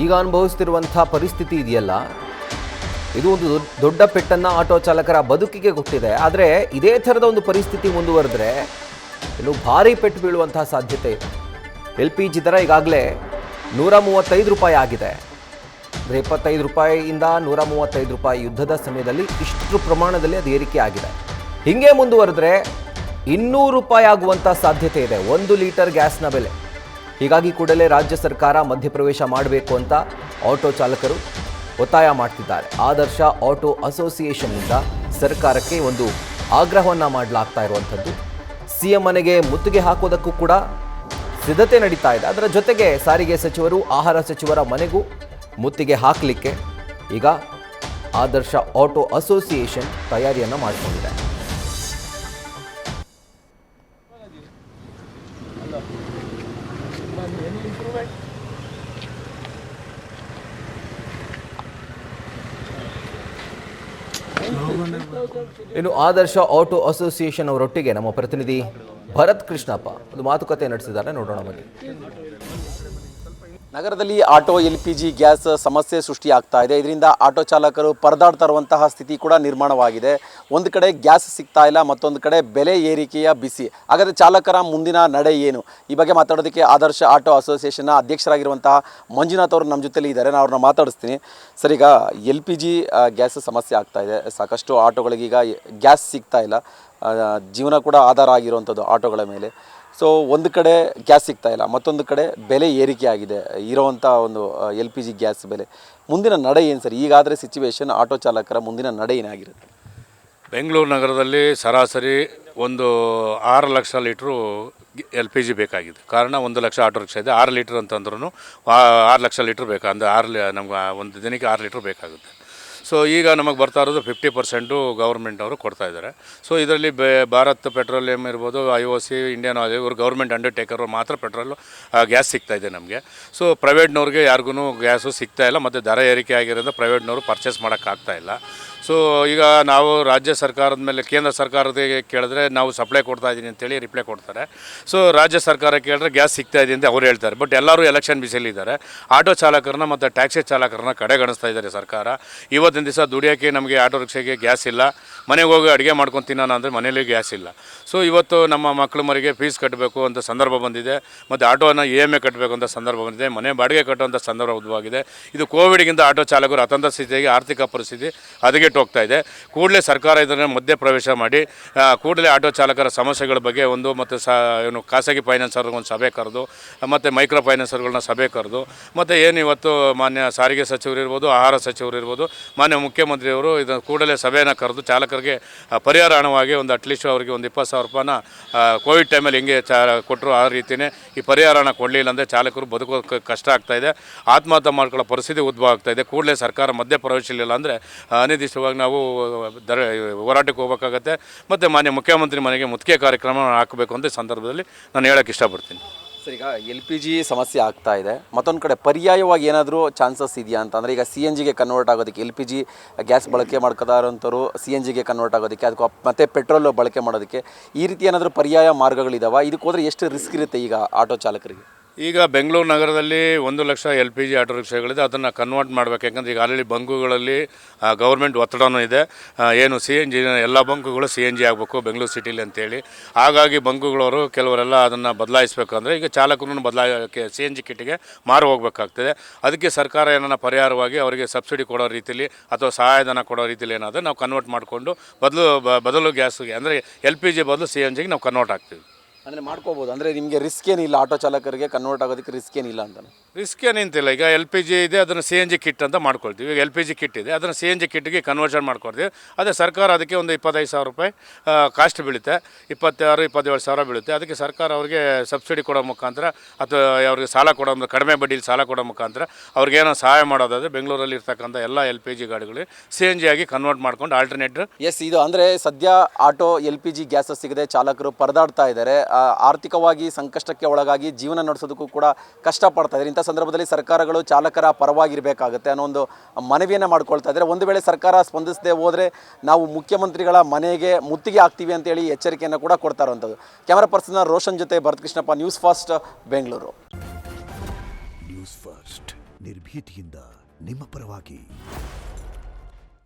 ಈಗ ಅನುಭವಿಸ್ತಿರುವಂಥ ಪರಿಸ್ಥಿತಿ ಇದೆಯಲ್ಲ, ಇದು ಒಂದು ದೊಡ್ಡ ಪೆಟ್ಟನ್ನು ಆಟೋ ಚಾಲಕರ ಬದುಕಿಗೆ ಕೊಟ್ಟಿದೆ. ಆದರೆ ಇದೇ ಥರದ ಒಂದು ಪರಿಸ್ಥಿತಿ ಮುಂದುವರೆದ್ರೆ ಇನ್ನು ಭಾರಿ ಪೆಟ್ಟು ಬೀಳುವಂತಹ ಸಾಧ್ಯತೆ ಇದೆ. LPG ದರ ಈಗಾಗಲೇ 135 ರೂಪಾಯಿ ಆಗಿದೆ. ಅಂದರೆ 25 ರೂಪಾಯಿಯಿಂದ 135 ರೂಪಾಯಿ ಯುದ್ಧದ ಸಮಯದಲ್ಲಿ ಇಷ್ಟು ಪ್ರಮಾಣದಲ್ಲಿ ಅದು ಏರಿಕೆ ಆಗಿದೆ. ಹೀಗೆ ಮುಂದುವರೆದ್ರೆ 200 ರೂಪಾಯಿ ಆಗುವಂಥ ಸಾಧ್ಯತೆ ಇದೆ 1 ಲೀಟರ್ ಗ್ಯಾಸ್ನ ಬೆಲೆ. ಹೀಗಾಗಿ ಕೂಡಲೇ ರಾಜ್ಯ ಸರ್ಕಾರ ಮಧ್ಯಪ್ರವೇಶ ಮಾಡಬೇಕು ಅಂತ ಆಟೋ ಚಾಲಕರು ಒತ್ತಾಯ ಮಾಡ್ತಿದ್ದಾರೆ. ಆದರ್ಶ ಆಟೋ ಅಸೋಸಿಯೇಷನ್ನಿಂದ ಸರ್ಕಾರಕ್ಕೆ ಒಂದು ಆಗ್ರಹವನ್ನು ಮಾಡಲಾಗ್ತಾ ಇರುವಂಥದ್ದು. CM ಮನೆಗೆ ಮುತ್ತಿಗೆ ಹಾಕೋದಕ್ಕೂ ಕೂಡ ಸಿದ್ಧತೆ ನಡೀತಾ ಇದೆ. ಅದರ ಜೊತೆಗೆ ಸಾರಿಗೆ ಸಚಿವರು, ಆಹಾರ ಸಚಿವರ ಮನೆಗೂ ಮುತ್ತಿಗೆ ಹಾಕಲಿಕ್ಕೆ ಈಗ ಆದರ್ಶ ಆಟೋ ಅಸೋಸಿಯೇಷನ್ ತಯಾರಿಯನ್ನು ಮಾಡಿಕೊಂಡಿದೆ. ಇನ್ನು ಆದರ್ಶ ಆಟೋ ಅಸೋಸಿಯೇಷನ್ ಅವರೊಟ್ಟಿಗೆ ನಮ್ಮ ಪ್ರತಿನಿಧಿ ಭರತ್ ಕೃಷ್ಣಪ್ಪ ಒಂದು ಮಾತುಕತೆ ನಡೆಸಿದ್ದಾರೆ, ನೋಡೋಣ ಬನ್ನಿ. ನಗರದಲ್ಲಿ ಆಟೋ LPG ಗ್ಯಾಸ್ ಸಮಸ್ಯೆ ಸೃಷ್ಟಿಯಾಗ್ತಾ ಇದೆ. ಇದರಿಂದ ಆಟೋ ಚಾಲಕರು ಪರದಾಡ್ತಾ ಇರುವಂತಹ ಸ್ಥಿತಿ ಕೂಡ ನಿರ್ಮಾಣವಾಗಿದೆ. ಒಂದು ಕಡೆ ಗ್ಯಾಸ್ ಸಿಗ್ತಾ ಇಲ್ಲ, ಮತ್ತೊಂದು ಕಡೆ ಬೆಲೆ ಏರಿಕೆಯ ಬಿಸಿ. ಹಾಗಾದರೆ ಚಾಲಕರ ಮುಂದಿನ ನಡೆ ಏನು? ಈ ಬಗ್ಗೆ ಮಾತಾಡೋದಕ್ಕೆ ಆದರ್ಶ ಆಟೋ ಅಸೋಸಿಯೇಷನ್ನ ಅಧ್ಯಕ್ಷರಾಗಿರುವಂತಹ ಮಂಜುನಾಥ್ ಅವರು ನಮ್ಮ ಜೊತೆಲಿ ಇದ್ದಾರೆ. ನಾನು ಅವ್ರನ್ನ ಮಾತಾಡಿಸ್ತೀನಿ. ಸರ್, ಈಗ LPG ಗ್ಯಾಸ್ ಸಮಸ್ಯೆ ಆಗ್ತಾ ಇದೆ. ಸಾಕಷ್ಟು ಆಟೋಗಳಿಗೀಗ ಗ್ಯಾಸ್ ಸಿಗ್ತಾ ಇಲ್ಲ. ಜೀವನ ಕೂಡ ಆಧಾರ ಆಗಿರುವಂಥದ್ದು ಆಟೋಗಳ ಮೇಲೆ. ಸೊ ಒಂದು ಕಡೆ ಗ್ಯಾಸ್ ಸಿಗ್ತಾ ಇಲ್ಲ, ಮತ್ತೊಂದು ಕಡೆ ಬೆಲೆ ಏರಿಕೆ ಆಗಿದೆ ಇರೋವಂಥ ಒಂದು LPG ಗ್ಯಾಸ್ ಬೆಲೆ. ಮುಂದಿನ ನಡೆ ಏನು ಸರ್? ಈಗಾದರೆ ಸಿಚುವೇಶನ್ ಆಟೋ ಚಾಲಕರ ಮುಂದಿನ ನಡೆ ಏನಾಗಿರುತ್ತೆ? ಬೆಂಗಳೂರು ನಗರದಲ್ಲಿ ಸರಾಸರಿ ಒಂದು 6 ಲಕ್ಷ ಲೀಟ್ರು LPG ಬೇಕಾಗಿದೆ. ಕಾರಣ 1 ಲಕ್ಷ ಆಟೋ ರಿಕ್ಷಾ ಇದೆ. 6 ಲೀಟ್ರ್ ಅಂತಂದ್ರೂ 6 ಲಕ್ಷ ಲೀಟ್ರ್ ಬೇಕು. ಅಂದರೆ ನಮ್ಗೆ ಒಂದು ದಿನಕ್ಕೆ 6 ಲೀಟ್ರ್ ಬೇಕಾಗುತ್ತೆ. ಸೊ ಈಗ ನಮಗೆ ಬರ್ತಾ ಇರೋದು 50% ಗೌರ್ಮೆಂಟ್ ಅವರು ಕೊಡ್ತಾ ಇದ್ದಾರೆ. ಸೊ ಇದರಲ್ಲಿ ಭಾರತ್ ಪೆಟ್ರೋಲಿಯಂ ಇರ್ಬೋದು, IOC, ಇಂಡಿಯನ್ ಆಯಿಲ್, ಇವರು ಗೌರ್ಮೆಂಟ್ ಅಂಡರ್ಟೇಕರ್ ಮಾತ್ರ ಪೆಟ್ರೋಲು ಗ್ಯಾಸ್ ಸಿಗ್ತಾ ಇದೆ ನಮಗೆ. ಸೊ ಪ್ರೈವೇಟ್ನವ್ರಿಗೆ ಯಾರಿಗೂ ಗ್ಯಾಸು ಸಿಗ್ತಾ ಇಲ್ಲ, ಮತ್ತು ದರ ಏರಿಕೆ ಆಗಿರೋದ್ರಿಂದ ಪ್ರೈವೇಟ್ನವರು ಪರ್ಚೇಸ್ ಮಾಡೋಕ್ಕಾಗ್ತಾ ಇಲ್ಲ. ಸೊ ಈಗ ನಾವು ರಾಜ್ಯ ಸರ್ಕಾರದ ಮೇಲೆ ಕೇಂದ್ರ ಸರ್ಕಾರಕ್ಕೆ ಕೇಳಿದ್ರೆ ನಾವು ಸಪ್ಲೈ ಕೊಡ್ತಾ ಇದ್ದೀನಿ ಅಂತೇಳಿ ರಿಪ್ಲೈ ಕೊಡ್ತಾರೆ. ಸೊ ರಾಜ್ಯ ಸರ್ಕಾರ ಕೇಳಿದ್ರೆ ಗ್ಯಾಸ್ ಸಿಗ್ತಾ ಇದೆ ಅಂತ ಅವ್ರು ಹೇಳ್ತಾರೆ. ಬಟ್ ಎಲ್ಲರೂ ಎಲೆಕ್ಷನ್ ಬಿಸಿಲಿದ್ದಾರೆ. ಆಟೋ ಚಾಲಕರನ್ನ ಮತ್ತು ಟ್ಯಾಕ್ಸಿ ಚಾಲಕರನ್ನ ಕಡೆಗಣಿಸ್ತಾ ಇದ್ದಾರೆ ಸರ್ಕಾರ. ಇವತ್ತಿನ ದಿವಸ ದುಡಿಯೋಕ್ಕೆ ನಮಗೆ ಆಟೋ ರಿಕ್ಷಾಗೆ ಗ್ಯಾಸ್ ಇಲ್ಲ, ಮನೆಗೆ ಹೋಗಿ ಅಡುಗೆ ಮಾಡ್ಕೊಂಡು ತಿನ್ನೋಣ ಅಂದರೆ ಮನೇಲಿ ಗ್ಯಾಸ್ ಇಲ್ಲ. ಸೊ ಇವತ್ತು ನಮ್ಮ ಮಕ್ಕಳು ಮರಿಗೆ ಫೀಸ್ ಕಟ್ಟಬೇಕು ಅಂತ ಸಂದರ್ಭ ಬಂದಿದೆ, ಮತ್ತು ಆಟೋನ EMI ಕಟ್ಟಬೇಕು ಅಂತ ಸಂದರ್ಭ ಬಂದಿದೆ, ಮನೆ ಬಾಡಿಗೆ ಕಟ್ಟುವಂಥ ಸಂದರ್ಭ ಉದ್ಭವಾಗಿದೆ. ಇದು ಕೋವಿಡ್ಗಿಂತ ಆಟೋ ಚಾಲಕರು ಅತಂತ್ರ ಸ್ಥಿತಿಯಾಗಿ ಆರ್ಥಿಕ ಪರಿಸ್ಥಿತಿ ಹೋಗ್ತಾ ಇದೆ. ಕೂಡಲೇ ಸರ್ಕಾರ ಇದನ್ನು ಮಧ್ಯಪ್ರವೇಶ ಮಾಡಿ ಕೂಡಲೇ ಆಟೋ ಚಾಲಕರ ಸಮಸ್ಯೆಗಳ ಬಗ್ಗೆ ಮತ್ತು ಏನು ಖಾಸಗಿ ಫೈನಾನ್ಸರ್ಗೆ ಒಂದು ಸಭೆ ಕರೆದು, ಮತ್ತು ಮೈಕ್ರೋ ಫೈನಾನ್ಸರ್ಗಳನ್ನ ಸಭೆ ಕರೆದು, ಮತ್ತು ಏನು ಇವತ್ತು ಮಾನ್ಯ ಸಾರಿಗೆ ಸಚಿವರು ಇರ್ಬೋದು, ಆಹಾರ ಸಚಿವರು ಇರ್ಬೋದು, ಮಾನ್ಯ ಮುಖ್ಯಮಂತ್ರಿಯವರು ಇದನ್ನು ಕೂಡಲೇ ಸಭೆಯನ್ನು ಕರೆದು ಚಾಲಕರಿಗೆ ಪರಿಹಾರ ಹಣವಾಗಿ ಒಂದು ಅಟ್ಲೀಸ್ಟ್ ಅವರಿಗೆ ಒಂದು 20,000 ರೂಪಾಯಿನ ಕೋವಿಡ್ ಟೈಮಲ್ಲಿ ಹೆಂಗೆ ಕೊಟ್ಟರು ಆ ರೀತಿಯೇ ಈ ಪರಿಹಾರ ಹಣ ಕೊಡಲಿಲ್ಲ ಅಂದರೆ ಚಾಲಕರು ಬದುಕೋಕ್ಕೆ ಕಷ್ಟ ಆಗ್ತಾಯಿದೆ, ಆತ್ಮಹತ್ಯೆ ಮಾಡ್ಕೊಳ್ಳೋ ಪರಿಸ್ಥಿತಿ ಉದ್ಭವ ಆಗ್ತಾಯಿದೆ. ಕೂಡಲೇ ಸರ್ಕಾರ ಮಧ್ಯಪ್ರವೇಶಿಸಲಿಲ್ಲ ಅಂದರೆ ಅನಿರ್ದಿಷ್ಟವಾಗಿ ನಾವು ಹೋರಾಟಕ್ಕೆ ಹೋಗಬೇಕಾಗತ್ತೆ. ಮತ್ತು ಮಾನ್ಯ ಮುಖ್ಯಮಂತ್ರಿ ಮನೆಗೆ ಮುತ್ತಿಗೆ ಕಾರ್ಯಕ್ರಮ ಹಾಕಬೇಕು ಅಂತ ಈ ಸಂದರ್ಭದಲ್ಲಿ ನಾನು ಹೇಳೋಕ್ಕೆ ಇಷ್ಟಪಡ್ತೀನಿ. ಸರ್, ಈಗ LPG ಸಮಸ್ಯೆ ಆಗ್ತಾ ಇದೆ, ಮತ್ತೊಂದು ಕಡೆ ಪರ್ಯಾಯವಾಗಿ ಏನಾದರೂ ಚಾನ್ಸಸ್ ಇದೆಯಾ ಅಂತಂದರೆ ಈಗ CNGಗೆ ಕನ್ವರ್ಟ್ ಆಗೋದಕ್ಕೆ, LPG ಗ್ಯಾಸ್ ಬಳಕೆ ಮಾಡ್ಕೊತಾ ಇರೋಂಥವ್ರು CNGಗೆ ಕನ್ವರ್ಟ್ ಆಗೋದಕ್ಕೆ, ಅದಕ್ಕೆ ಮತ್ತು ಪೆಟ್ರೋಲ್ ಬಳಕೆ ಮಾಡೋದಕ್ಕೆ ಈ ರೀತಿ ಏನಾದರೂ ಪರ್ಯಾಯ ಮಾರ್ಗಗಳಿದಾವೆ? ಇದಕ್ಕೆ ಹೋದರೆ ಎಷ್ಟು ರಿಸ್ಕ್ ಇರುತ್ತೆ ಈಗ ಆಟೋ ಚಾಲಕರಿಗೆ? ಈಗ ಬೆಂಗಳೂರು ನಗರದಲ್ಲಿ 1 ಲಕ್ಷ LPG ಆಟೋ ರಿಕ್ಷಾಗಳಿದೆ. ಅದನ್ನು ಕನ್ವರ್ಟ್ ಮಾಡಬೇಕು. ಯಾಕಂದರೆ ಈಗ ಆಲ್ರೆಡಿ ಬಂಕುಗಳಲ್ಲಿ ಗೌರ್ಮೆಂಟ್ ಒತ್ತಡವೂ ಇದೆ. ಏನು CNG ಎಲ್ಲ ಬಂಕುಗಳು CNG ಆಗಬೇಕು ಬೆಂಗಳೂರು ಸಿಟಿಲಿ ಅಂತೇಳಿ. ಹಾಗಾಗಿ ಬಂಕುಗಳವರು ಕೆಲವರೆಲ್ಲ ಅದನ್ನು ಬದಲಾಯಿಸಬೇಕಂದ್ರೆ ಈಗ ಚಾಲಕರನ್ನು ಬದಲಾಯಿಸೋಕ್ಕೆ CNG ಕಿಟ್ಟಿಗೆ ಮಾರು ಹೋಗಬೇಕಾಗ್ತದೆ. ಅದಕ್ಕೆ ಸರ್ಕಾರ ಏನಾರ ಪರಿಹಾರವಾಗಿ ಅವರಿಗೆ ಸಬ್ಸಿಡಿ ಕೊಡೋ ರೀತಿಲಿ ಅಥವಾ ಸಹಾಯಧನ ಕೊಡೋ ರೀತಿಲಿ ಏನಾದರೂ ನಾವು ಕನ್ವರ್ಟ್ ಮಾಡಿಕೊಂಡು ಬದಲು ಗ್ಯಾಸ್ಗೆ ಅಂದರೆ LPG ಬದಲು CNGಗೆ ನಾವು ಕನ್ವರ್ಟ್ ಆಗ್ತೀವಿ. ಅಂದರೆ ಮಾಡ್ಕೋಬೋದು. ಅಂದರೆ ನಿಮಗೆ ರಿಸ್ಕ್ ಏನಿಲ್ಲ, ಆಟೋ ಚಾಲಕರಿಗೆ ಕನ್ವರ್ಟ್ ಆಗೋದಕ್ಕೆ ರಿಸ್ಕ್ ಏನಿಲ್ಲ ಅಂತ? ರಿಸ್ಕ್ ಏನಿಂತಿಲ್ಲ. ಈಗ LPG ಇದೆ, ಅದನ್ನು CNG ಕಿಟ್ ಅಂತ ಮಾಡ್ಕೊಳ್ತೀವಿ. ಈಗ LPG ಕಿಟ್ ಇದೆ, ಅದನ್ನು CNG ಕಿಟ್ಗೆ ಕನ್ವರ್ಷನ್ ಮಾಡ್ಕೊಳ್ತೀವಿ. ಅದೇ ಸರ್ಕಾರ ಅದಕ್ಕೆ ಒಂದು 25,000 ರೂಪಾಯಿ ಕಾಸ್ಟ್ ಬೀಳುತ್ತೆ, 26-27 ಸಾವಿರ ಬೀಳುತ್ತೆ. ಅದಕ್ಕೆ ಸರ್ಕಾರ ಅವರಿಗೆ ಸಬ್ಸಿಡಿ ಕೊಡೋ ಮುಖಾಂತರ ಅಥವಾ ಅವ್ರಿಗೆ ಸಾಲ ಕೊಡೋ ಕಡಿಮೆ ಬಡ್ಡಿಲಿ ಸಾಲ ಕೊಡೋ ಮುಖಾಂತರ ಅವ್ರಿಗೇನೋ ಸಹಾಯ ಮಾಡೋದಾದರೆ ಬೆಂಗಳೂರಲ್ಲಿ ಇರ್ತಕ್ಕಂಥ ಎಲ್ಲ LPG ಗಾಡಿಗಳು CNG ಆಗಿ ಕನ್ವರ್ಟ್ ಮಾಡ್ಕೊಂಡು ಆಲ್ಟರ್ನೇಟಿವ್. ಇದು ಅಂದರೆ ಸದ್ಯ ಆಟೋ LPG ಗ್ಯಾಸ್ ಸಿಗದೆ ಚಾಲಕರು ಪರದಾಡ್ತಾ ಇದ್ದಾರೆ, ಆರ್ಥಿಕವಾಗಿ ಸಂಕಷ್ಟಕ್ಕೆ ಒಳಗಾಗಿ ಜೀವನ ನಡೆಸೋದಕ್ಕೂ ಕೂಡ ಕಷ್ಟಪಡ್ತಾ ಇದ್ದಾರೆ. ಇಂಥ ಸಂದರ್ಭದಲ್ಲಿ ಸರ್ಕಾರಗಳು ಚಾಲಕರ ಪರವಾಗಿರಬೇಕಾಗುತ್ತೆ ಅನ್ನೋ ಒಂದು ಮನವಿಯನ್ನು ಮಾಡ್ಕೊಳ್ತಾ ಇದ್ದಾರೆ. ಒಂದು ವೇಳೆ ಸರ್ಕಾರ ಸ್ಪಂದಿಸದೆ ಹೋದರೆ ನಾವು ಮುಖ್ಯಮಂತ್ರಿಗಳ ಮನೆಗೆ ಮುತ್ತಿಗೆ ಹಾಕ್ತೀವಿ ಅಂತೇಳಿ ಎಚ್ಚರಿಕೆಯನ್ನು ಕೂಡ ಕೊಡ್ತಾ ಇರುವಂಥದ್ದು. ಕ್ಯಾಮರಾ ಪರ್ಸನ್ ರೋಷನ್ ಜೊತೆ Bharath Krishnappa, News First, Bengaluru. News First ನಿರ್ಭೀತಿಯಿಂದ ನಿಮ್ಮ ಪರವಾಗಿ.